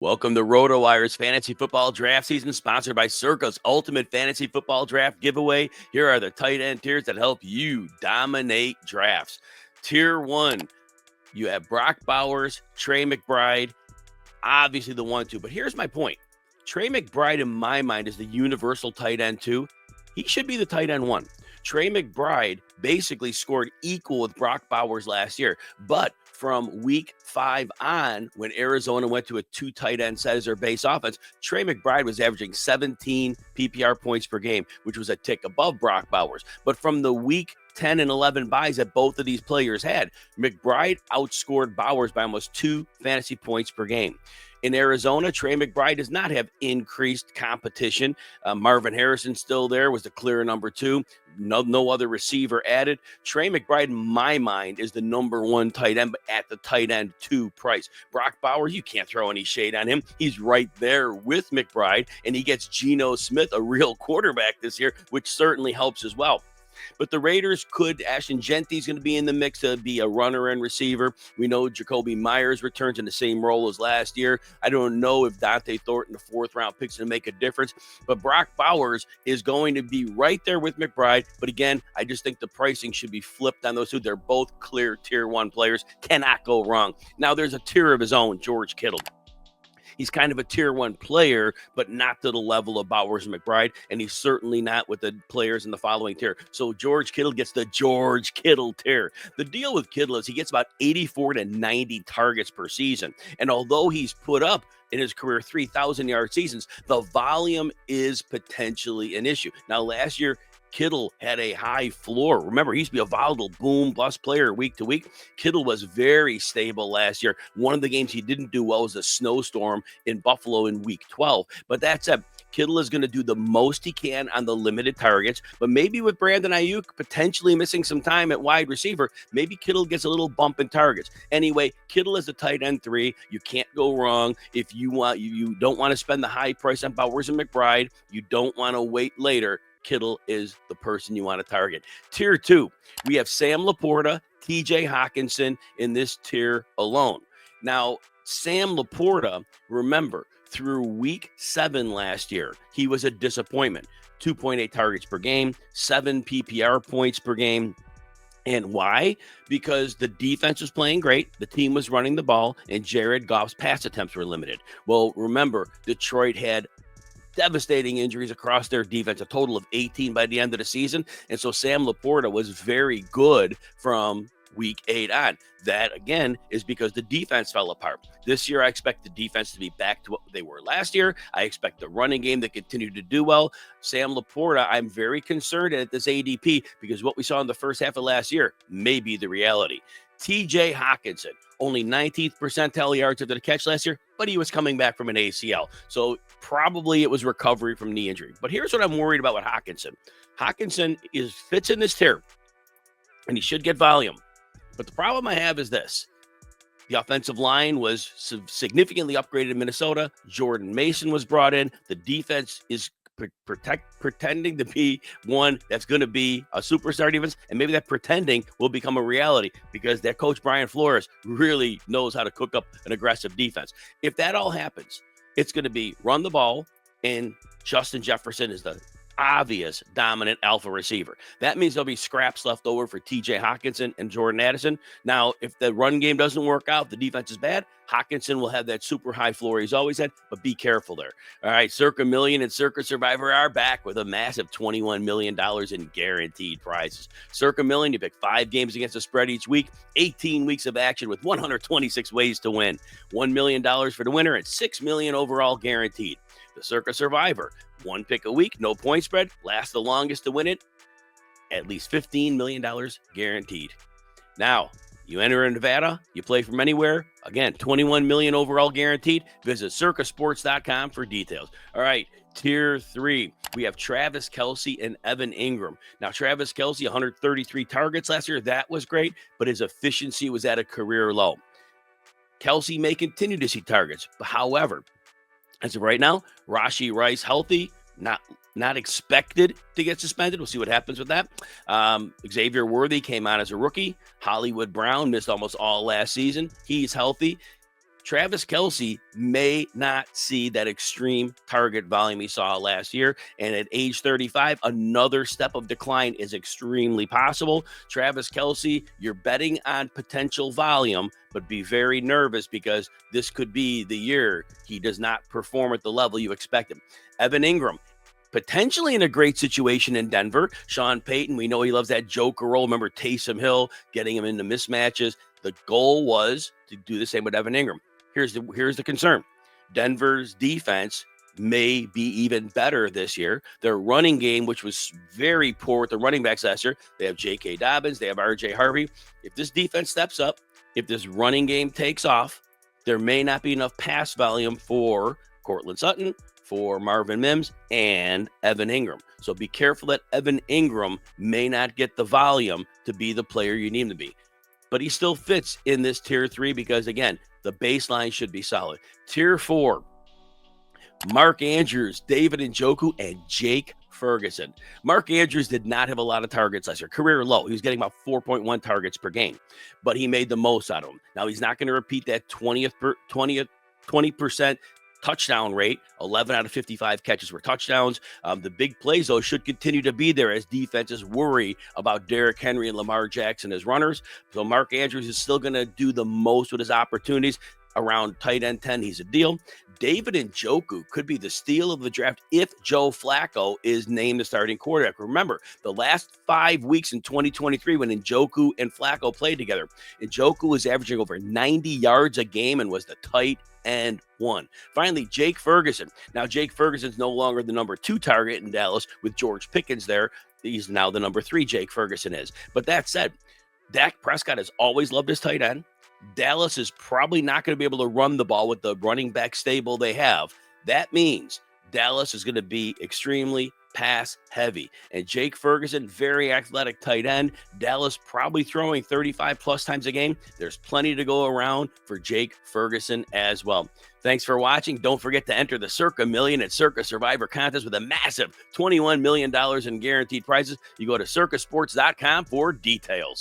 Welcome to RotoWire's Fantasy Football Draft Season, sponsored by Circa's Ultimate Fantasy Football Draft Giveaway. Here are the tight end tiers that help you dominate drafts. Tier 1, you have Brock Bowers, Trey McBride, obviously the 1-2. But here's my point. Trey McBride, in my mind, is the universal tight end 2. He should be the tight end 1. Trey McBride basically scored equal with Brock Bowers last year, but from week 5 on, when Arizona went to a 2 tight end set as their base offense, Trey McBride was averaging 17 PPR points per game, which was a tick above Brock Bowers. But from the week 10 and 11 buys that both of these players had, McBride outscored Bowers by almost 2 fantasy points per game. In Arizona, Trey McBride does not have increased competition. Marvin Harrison still there, was the clear number 2. No other receiver added. Trey McBride, in my mind, is the number 1 tight end, but at the tight end 2 price. Brock Bowers, you can't throw any shade on him. He's right there with McBride, and he gets Geno Smith, a real quarterback this year, which certainly helps as well. But the Raiders could, Ashton Genty's going to be in the mix to be a runner and receiver. We know Jacoby Myers returns in the same role as last year. I don't know if Dante Thornton, the 4th round pick's going to make a difference. But Brock Bowers is going to be right there with McBride. But again, I just think the pricing should be flipped on those two. They're both clear tier 1 players. Cannot go wrong. Now there's a tier of his own, George Kittle. He's kind of a tier 1 player, but not to the level of Bowers and McBride, and he's certainly not with the players in the following tier. So George Kittle gets the George Kittle tier. The deal with Kittle is he gets about 84 to 90 targets per season, and although he's put up in his career 3,000-yard seasons, the volume is potentially an issue. Now, last year, Kittle had a high floor. Remember, he used to be a volatile boom bust player week to week. Kittle was very stable last year. One of the games he didn't do well was a snowstorm in Buffalo in week 12. But that said, Kittle is going to do the most he can on the limited targets, but maybe with Brandon Ayuk potentially missing some time at wide receiver, maybe Kittle gets a little bump in targets. Anyway, Kittle is a tight end 3. You can't go wrong. If you don't want to spend the high price on Bowers and McBride, you don't want to wait later. Kittle is the person you want to target. Tier 2, we have Sam Laporta, TJ Hawkinson in this tier alone. Now, Sam Laporta, remember, through week 7 last year, he was a disappointment. 2.8 targets per game, 7 PPR points per game. And why? Because the defense was playing great, the team was running the ball, and Jared Goff's pass attempts were limited. Well, remember, Detroit had devastating injuries across their defense, a total of 18 by the end of the season. And so Sam Laporta was very good from week 8 on. That, again, is because the defense fell apart. This year, I expect the defense to be back to what they were last year. I expect the running game to continue to do well. Sam Laporta, I'm very concerned at this ADP because what we saw in the first half of last year may be the reality. TJ Hawkinson, only 19th percentile yards after the catch last year, but he was coming back from an ACL. So probably it was recovery from knee injury. But here's what I'm worried about with Hawkinson. Hawkinson fits in this tier, and he should get volume. But the problem I have is this. The offensive line was significantly upgraded in Minnesota. Jordan Mason was brought in. The defense is pretending to be one that's going to be a superstar defense, and maybe that pretending will become a reality because that coach Brian Flores really knows how to cook up an aggressive defense. If that all happens, it's going to be run the ball, and Justin Jefferson is the obvious dominant alpha receiver. That means there'll be scraps left over for TJ Hawkinson and Jordan Addison. Now, if the run game doesn't work out, the defense is bad, Hawkinson will have that super high floor he's always had, but be careful there. All right, Circa Million and Circa Survivor are back with a massive $21 million in guaranteed prizes. Circa Million, you pick 5 games against the spread each week, 18 weeks of action with 126 ways to win. $1 million for the winner and $6 million overall guaranteed. The Circa Survivor, 1 pick a week, no point spread, lasts the longest to win it, at least $15 million guaranteed. Now, you enter in Nevada, you play from anywhere. Again, $21 million overall guaranteed. Visit circasports.com for details. All right, tier 3, we have Travis Kelce and Evan Ingram. Now, Travis Kelce, 133 targets last year. That was great, but his efficiency was at a career low. Kelce may continue to see targets, but however, as of right now, Rashee Rice healthy, not expected to get suspended. We'll see what happens with that. Xavier Worthy came out as a rookie. Hollywood Brown missed almost all last season. He's healthy. Travis Kelce may not see that extreme target volume he saw last year. And at age 35, another step of decline is extremely possible. Travis Kelce, you're betting on potential volume, but be very nervous because this could be the year he does not perform at the level you expect him. Evan Ingram, potentially in a great situation in Denver. Sean Payton, we know he loves that joker role. Remember Taysom Hill, getting him into mismatches. The goal was to do the same with Evan Ingram. Here's the concern. Denver's defense may be even better this year. Their running game, which was very poor with the running backs last year, they have J.K. Dobbins, they have R.J. Harvey. If this defense steps up, if this running game takes off, there may not be enough pass volume for Cortland Sutton, for Marvin Mims, and Evan Ingram. So be careful that Evan Ingram may not get the volume to be the player you need him to be. But he still fits in this tier 3 because, again, the baseline should be solid. Tier 4, Mark Andrews, David Njoku, and Jake Ferguson. Mark Andrews did not have a lot of targets last year. Career low. He was getting about 4.1 targets per game, but he made the most out of them. Now, he's not going to repeat that 20% touchdown rate. 11 out of 55 catches were touchdowns. The big plays, though, should continue to be there as defenses worry about Derrick Henry and Lamar Jackson as runners. So Mark Andrews is still going to do the most with his opportunities. Around tight end 10, he's a deal. David Njoku could be the steal of the draft if Joe Flacco is named the starting quarterback. Remember, the last 5 weeks in 2023 when Njoku and Flacco played together, Njoku was averaging over 90 yards a game and was the tight end 1. Finally, Jake Ferguson. Now, Jake Ferguson's no longer the number 2 target in Dallas with George Pickens there. He's now the number 3, Jake Ferguson is. But that said, Dak Prescott has always loved his tight end. Dallas is probably not going to be able to run the ball with the running back stable they have. That means Dallas is going to be extremely pass heavy. And Jake Ferguson, very athletic tight end. Dallas probably throwing 35 plus times a game. There's plenty to go around for Jake Ferguson as well. Thanks for watching. Don't forget to enter the Circa Million at Circa Survivor contest with a massive $21 million in guaranteed prizes. You go to circasports.com for details.